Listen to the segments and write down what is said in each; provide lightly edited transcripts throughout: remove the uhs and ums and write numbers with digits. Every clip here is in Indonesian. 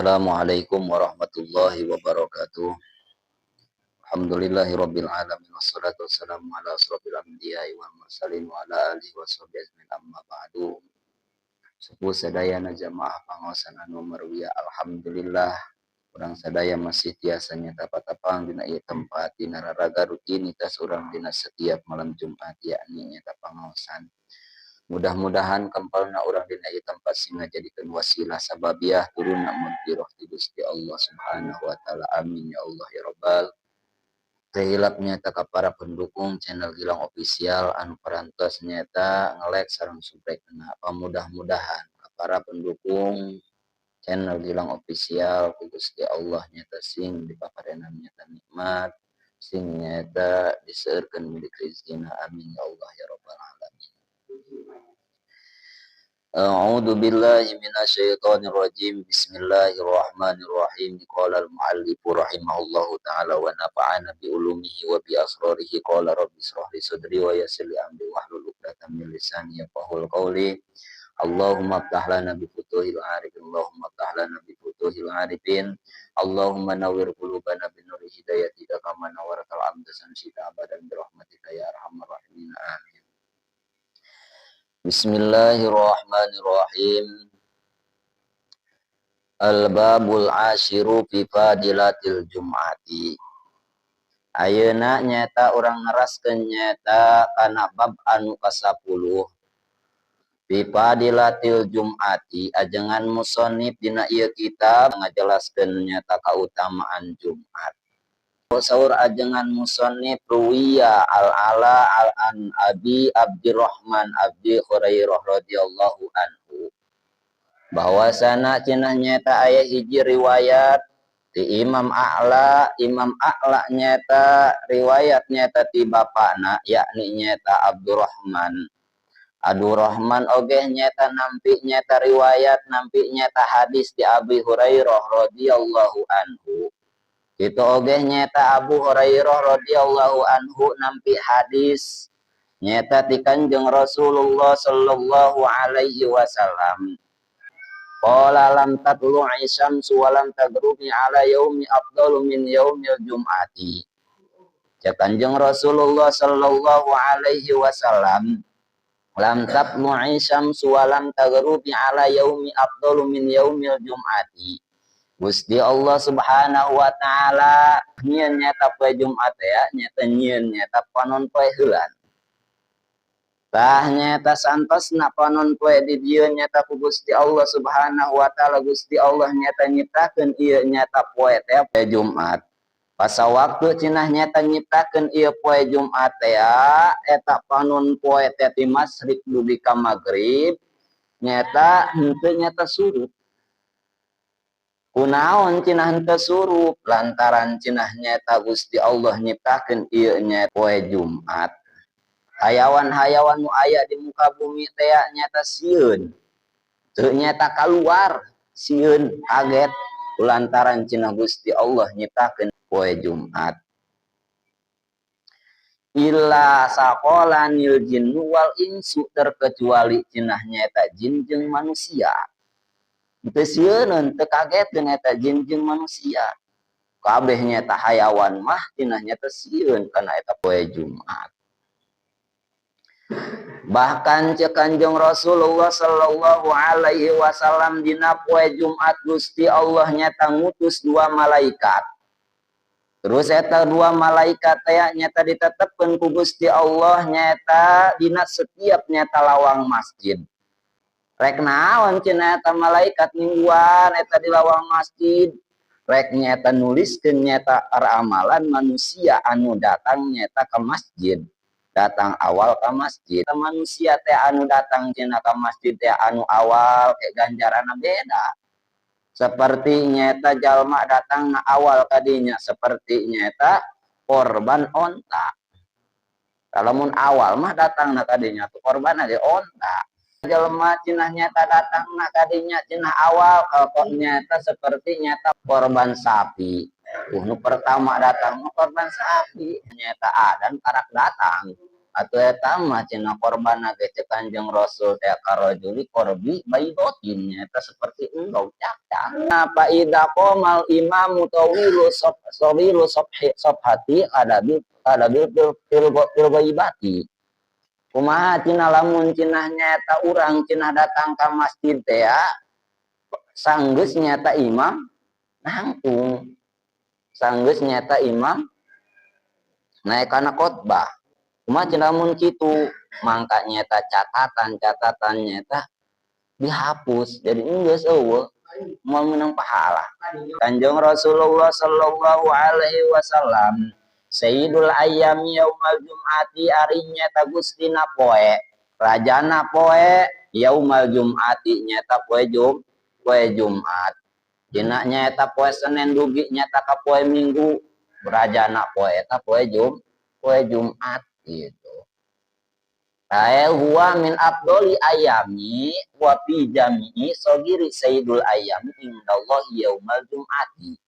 Assalamualaikum warahmatullahi wabarakatuh. Alhamdulillahirabbil alamin wassalatu wassalamu ala asrofil anbiya'i wal mursalin wa ala alihi washabihi ajmain amma ba'du. Sepuh sadayana jamaah pangaosan anu marwiya alhamdulillah urang sadaya masih tiasa nyata patapang dina ieu tempat dina raraga rutinitas urang dina setiap malam Jumat yakni nyata pangaosan. Mudah-mudahan kempalna urang dina ieu tempat sing ngajadikeun wasilah sababiah turunna maghfirah ti Gusti Allah Subhanahu wa taala. Amin ya Allah ya rabbal. Tehilap nyata ka para pendukung channel Gilang Official anu parantos nyata nge-like sareng subscribe-na. Pamudah-mudahan para pendukung channel Gilang Official ku Gusti Allah nyata sing dipaparenan nyata nikmat, sing nyata diseueurkeun milik rezekina. Amin ya Allah ya rabbal alamin. A'udzu billahi minasyaitonir rajim. Bismillahirrahmanirrahim. Qala al-muallif rahimahullahu taala wa nafa'ana bi ulumihi wa bi asrarihi. Qala rabbi ishrah li sadri wa yassir li amri wahlul 'uqdatam min lisani yafqahul qawli. Allahumma iftah lana bi futuhil arifin. Allahumma iftah lana bi futuhil arifin. Allahumma nawwir qulubana bi nuri hidayatika kama nawwartal amda samsita abadan bi rahmatika ya arhamar rahimin. Amin. Bismillahirrahmanirrahim. Al-babul asyiru fi fadilatil jum'ati. Ayeuna nyata urang neraskeun nyata kana bab anu ka-10 fi fadilatil jum'ati. Ajengan musannif dina ieu kitab ngajelaskeun nyata kautamaan Jumat. Saur ajengan musannif ruwiya al-ala al-an abi Abdurrahman Abi Hurairah radhiyallahu anhu bahwasana cenah nyata aya hiji riwayat ti Imam A'la nyata riwayat nyata ti bapana yakni nyata Abdurrahman oge nyata nampi nyata riwayat nampi nyata hadis ti Abi Hurairah radhiyallahu anhu. Itu oge nyata Abu Hurairah radhiyallahu anhu nampi hadis nyata ti Kanjeng Rasulullah sallallahu alaihi wasallam. Qala lam tatlu'i syamsu wa lam tagrubi ala yaumi afdalu min yaumil jum'ati. Cek Kanjeng Rasulullah sallallahu alaihi wasallam, lam tatlu'i syamsu wa lam tagrubi ala yaumi afdalu min yaumil jum'ati. Gusti Allah Subhanahu wa taala nyieun nyata poe Jumat ya, nyata nyieun nyata panon poe heulan. Tah nyata santosna panon poe di dieu nyata ku Gusti Allah Subhanahu wa taala. Gusti Allah nyata nyiptakeun ieu nyata poe teh poe Jumat. Pas waktu cenah nyata nyiptakeun ieu poe Jumat ya, eta panon poe teh ti masyriq dugi ka magrib nyata henteu nyata surut. Kunaon cenah henteu surup lantaran cenah nyata Gusti Allah nyiptakeun ieu nya poe Jumat. Hayawan-hayawan nu aya di muka bumi teh nyata sieun. Teu nyata kaluar, sieun kaget lantaran cenah Gusti Allah nyiptakeun poe Jumat. Illa saqalanil jinnu wal insu terkecuali cenah nyata jin jeung manusia. Teu sieun teu kagetkeun eta jin jeung manusia. Kabeh nyata hayawan mah cenah nyata sieun kana eta poe Jumat. Bahkan cek Kanjeng Rasulullah sallallahu alaihi wasallam dina poe Jumat Gusti Allah nyata ngutus 2 malaikat. Terus eta 2 malaikat teh nyata ditetepkeun ku Gusti Allah nyata dina setiap nyata lawang masjid. Rek naon cenah eta malaikat mingguan eta di lawang masjid. Rek nyata nuliskeun nyata ramalan manusia anu datang nyata ke masjid. Datang awal ke masjid. Manusia teh anu datang cenah ke masjid teh anu awal ke ganjaranna beda. Seperti nyata jalma datang na awal kadinya seperti nyata korban onta. Kalau mun awal mah datang na kadinya tuh korban ade onta. Jalma cenah nyata datang na kadinya cenah awal kok nyata seperti nyata korban sapi. Nu pertama datang korban sapi nyata adan karak datang. atau eta mah cenah korban ge cek Kanjeng Rasul teh karojuli korbi baidotin eta seperti engkau cacang apa ida qomal imam tawilu sobhati adabil fil ghaibati kumaha cenah lamun cenah nyaeta urang cenah datang ka masjid teh sanggeus nyata imam nangtung sanggeus nyata imam naik kana khotbah cuma cenah mun kitu mangka nyata catatan nyata dihapus jadi geus eueuh moal meunang pahala. Kanjeng Rasulullah sallallahu alaihi wasallam sayyidul ayyam yaumal jum'ati ari nyata gustina poe rajana poe yaumal jum'ati nyata poe Jumat dina nyata poe Senin dugi nyata ka poe Minggu berajana poe eta poe Jumat gitu. Huwa min afdoli ayami wa fi jami'i sogiri sayyidul ayami indallahi yaumal jum'ati.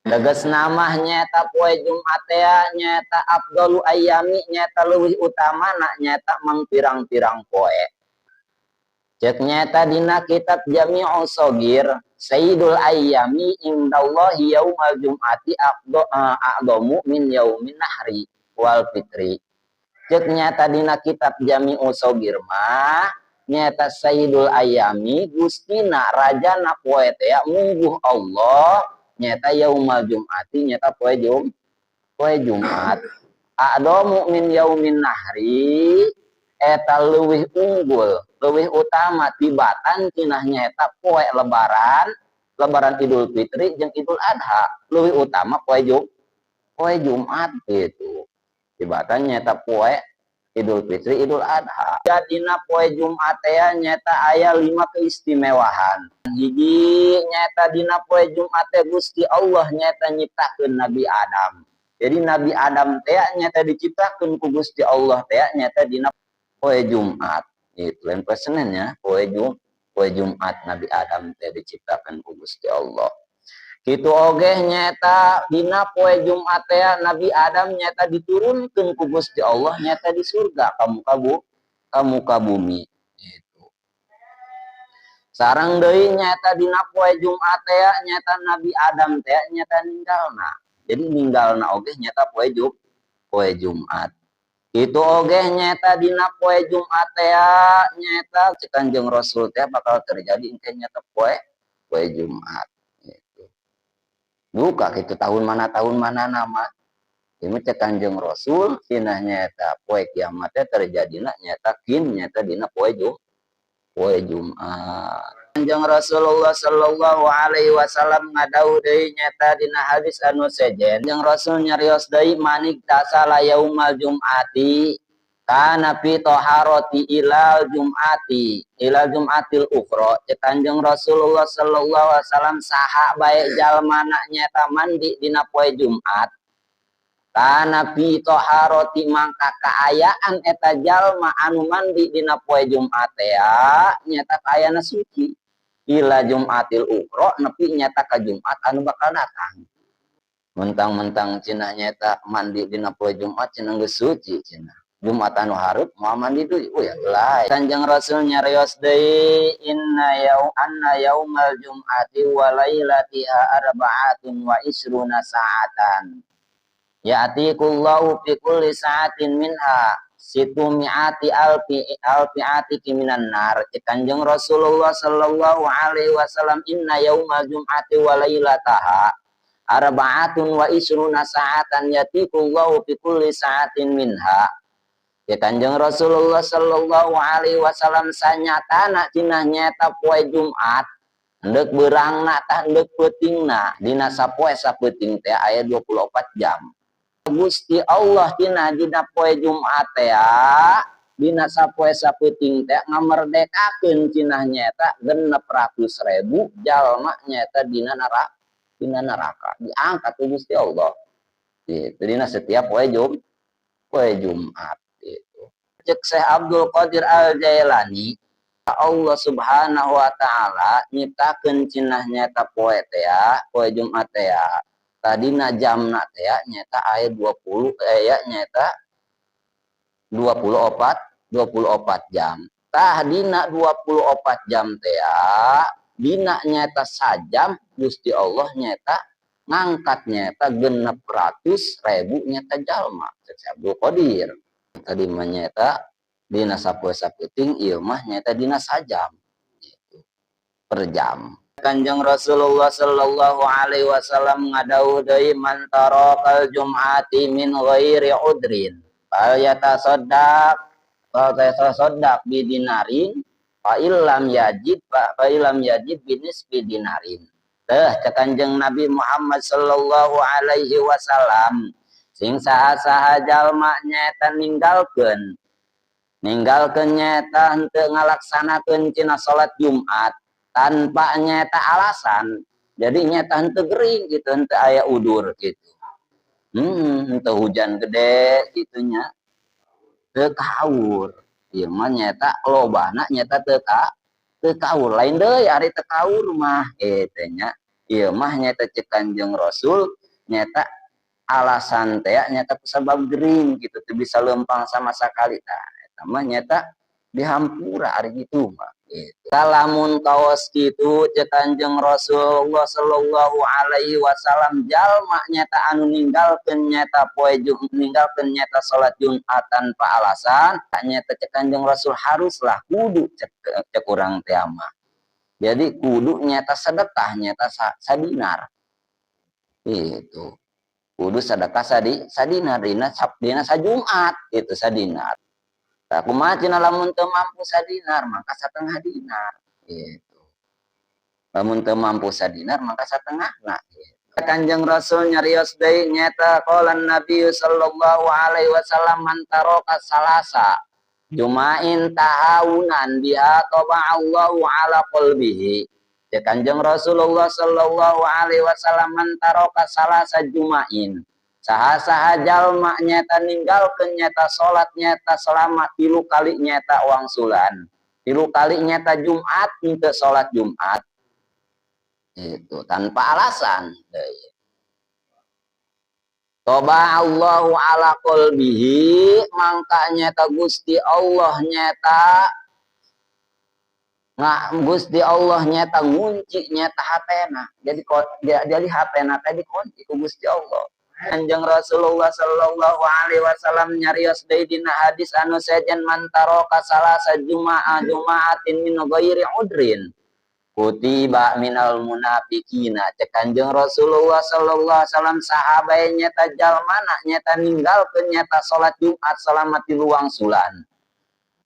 Dagas nama nyata poe Jumat ya nyata afdolu ayami nyata leuwih utamana nyata mang pirang-pirang poe. Cek nyata dina kitab Jami'u Shogir sayyidul ayami indallahi yaumal jum'ati a'dhamu min yaumin nahri wal fitri. Cek nyata dina kitab Jami'u Shogir mah nyata sayyidul ayami gustina rajana poe teh mungguh Allah nyata yaumal jum'ati nyata poe Jumat a'dhamu min yaumin nahri eta leuwih unggul leuwih utama tibatan cenah nyata poe lebaran Idul Fitri jeung Idul Adha leuwih utama poe Jumat gitu tibatan nyata poe Idul Fitri Idul Adha jadina poe Jumat teh nyata aya 5 keistimewaan hiji nyata dina poe Jumat teh Gusti Allah nyata nyiptakeun Nabi Adam jadi Nabi Adam teh nyata diciptakeun ku Gusti Allah teh nyata dina poe Jumat itu lain poe Senin ya poe Jumat Nabi Adam teh diciptakeun ku Gusti Allah kitu oge nyata dina poe Jumat teh Nabi Adam nyata diturunkeun ku Gusti Allah nyata di surga ka muka bumi itu sareng deui nyata dina poe Jumat teh nyata Nabi Adam teh nyata ninggalna jadi ninggalna oge nyata poe Jumat itu oge nyata dina poe Jumat teh nyata cek Kanjeng Rasul teh bakal terjadi engke nyata poe Jumat gitu. Buka kitu tahun mana nama ini cek Kanjeng Rasul cenah nyata poe kiamat teh terjadina nyata nyata dina poe Jumat. Kanjeng Rasulullah sallallahu alaihi wasallam ngadau deui nyata dina hadis anu sejen jeung Rasul nyarios deui manik tasala yaumal jum'ati kana fi taharati ilal jumatil ukhra cek Kanjeng Rasulullah sallallahu alaihi wasallam saha bae jalmana nyata mandi dina poe Jumat kana fi taharati mangka kaayaan eta jalma anu mandi dina poe Jumat teh nyata kaayana suci ila jumatil ukhra nepi nyata ka Jumat anu bakal datang mentang-mentang cenah nyata mandi dina poe Jumat cenah geus suci cenah Jumat anu hareup moal mandi deui ya lain Kanjeng Rasul nyarios deui anna yaumal jum'ati wa lailatiha arba'atun wa isruna sa'atan ya'tikullahu fi kulli sa'atin minha situmi'ati alfi'ati kiminan nar Kanjeng Rasulullah sallallahu alaihi wasallam inna yaumal jum'ati wa lailataha arba'atun wa isruna sa'atan ya'tikullahu fi kulli sa'atin minha Kanjeng Rasulullah sallallahu alaihi wasallam sanyatana cenah nyata poe Jumat hendeuk beurangna tah hendeuk peutingna dina sapoe sapeuting teh aya 24 jam Gusti Allah dina poe Jumat teh dina sapoe sapeuting teh ngamerdekakeun cenah nyata 600.000 jalma nyata dina neraka diangkat ku Gusti Allah gitu dina setiap poe Jumat gitu cek Syekh Abdul Qadir Al-Jailani Allah Subhanahu wa taala nyiptakeun cenah nyata poe Jumat teh tadina jamna teh nyata aya 20 nyata 24 jam. Tah dina 24 jam teh dina nyata sajam Gusti Allah nyata ngangkat nyata 600.000 nyata jalma Abdul Qadir. Tadi menyata dina sapoe-saputing ieu mah nyata dina sajam gitu, per jam. Kanjeng Rasulullah sallallahu alaihi wasallam ngadawuh deui man tarakal jum'ati min ghairi udrin fal yatasaddaq bidinarin fa illam yajid binisbi dinarin. Teh Kanjeng Nabi Muhammad sallallahu alaihi wasallam sing saha-saha jalma nyaeta ninggalkeun nyata henteu ngalaksanakeun cina salat Jumat tanpa nyata alasan. Jadi nyata henteu gering gitu, henteu aya udur gitu. Henteu hujan gede gitunya. Teu kaur. Ieu mah nyata lobana nyata teu kaur. Lain deui ari teu kaur mah eta nya. Ieu mah nyata cek Kanjeng Rasul nyata alasan teh nyata kusabab gering gitu teu bisa lempang sama sakali tah. Mah nyata dihampura ari gitu mah gitu. Lamun kaos kitu cek Kanjeng Rasulullah sallallahu alaihi wasallam jalma nyata anu ninggalkeun nyata poe ninggalkeun nyata salat Jumat tanpa alasan nyata cek Kanjeng Rasul haruslah kudu cek urang teh mah. Jadi kudu nyata sedekah nyata sadinar. Itu. Kudu sedekah sadinar dina sajumat itu sadinar. Tah kumaha cenah lamun teu mampu sadinar maka satengah dinar gitu. Lamun teu mampu sadinar maka satengahna gitu. Kanjeng Rasul nyarios deui nyata qala Nabi sallallahu alaihi wasallam man taraka salasa jumain tahawunan biha taba'allahu ala qalbihi. Kanjeng Rasulullah sallallahu alaihi wasallam man taraka salasa jumain saha-saha jalma nyata ninggalkeun nyata salat nyata selama 3 kali nyata wangsulan 3 kali nyata Jumat henteu salat Jumat itu tanpa alasan deui. Toba Allahu ala qalbihi mangka nyata Gusti Allah nyata Gusti Allah nyata ngunci nyata hatena. Jadi hatena tadi kunci ku Gusti Allah. Kanjeng Rasulullah sallallahu alaihi wasallam nyarios deui dina hadis anu sejen man taraka salasa jumaatin min ghairi udrin kutiba minal munafiqina. Cek Kanjeng Rasulullah sallallahu alaihi wasallam sahabat nyata jalmana nyata ninggalkeun nyata salat Jumat selama 3 wangsulan.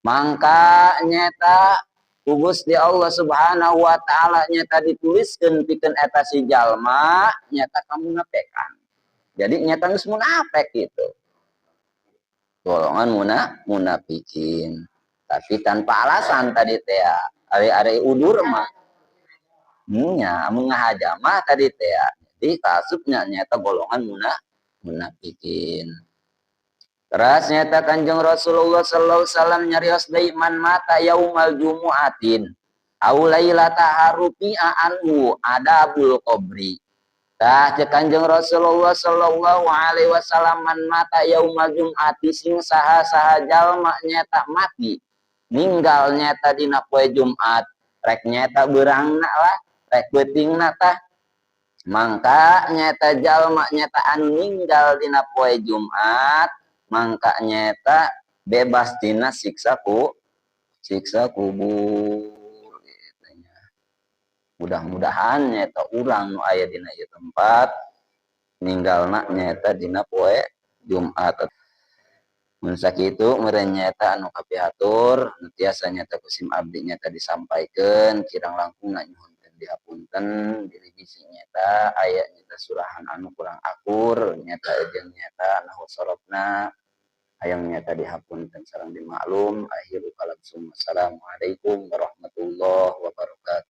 Mangka nyata Gusti Allah Subhanahu wa taala nyata dituliskeun pikeun eta si jalma nyata kamunafikan. Jadi nyata geus munafik gitu. Golongan munafikin. Tapi tanpa alasan tadi teh. Ari udur mah. Nya mun ngahaja mah tadi teh. Jadi kasupnya nyata golongan munafikin. Terus nyata Kanjeng Rasulullah sallallahu alaihi wasallam nyarios deui man mata yaumal jumu'atin aw lailata harufi'a anhu adabul qabri. Tah cek Kanjeng Rasulullah sallallahu alaihi wasallam man mata yaumal jum'ati sing saha-saha jalma nyata mati ninggal nyata dina poe Jumat rek nyata beurangna lah rek beutingna tah mangka nyata jalma nyata anu ninggal dina poe Jumat mangka nyata bebas dina siksa kubur. Mudah-mudahan nyata urang nu aya dina ieu tempat ninggalna nyata dina poe Jumat. Mun sakitu meureun nyata anu kapihatur nu tiasa nyata kusim abdi nyata disampaikeun kirang langkung nyuhunkeun dihapunten direvisi nyata aya nyata surahan anu kurang akur nyata jeung nyata nahu sorobna hayang nyata dihapunten sareng dimaklum. Akhirul kalam. Assalamualaikum warahmatullahi wabarakatuh.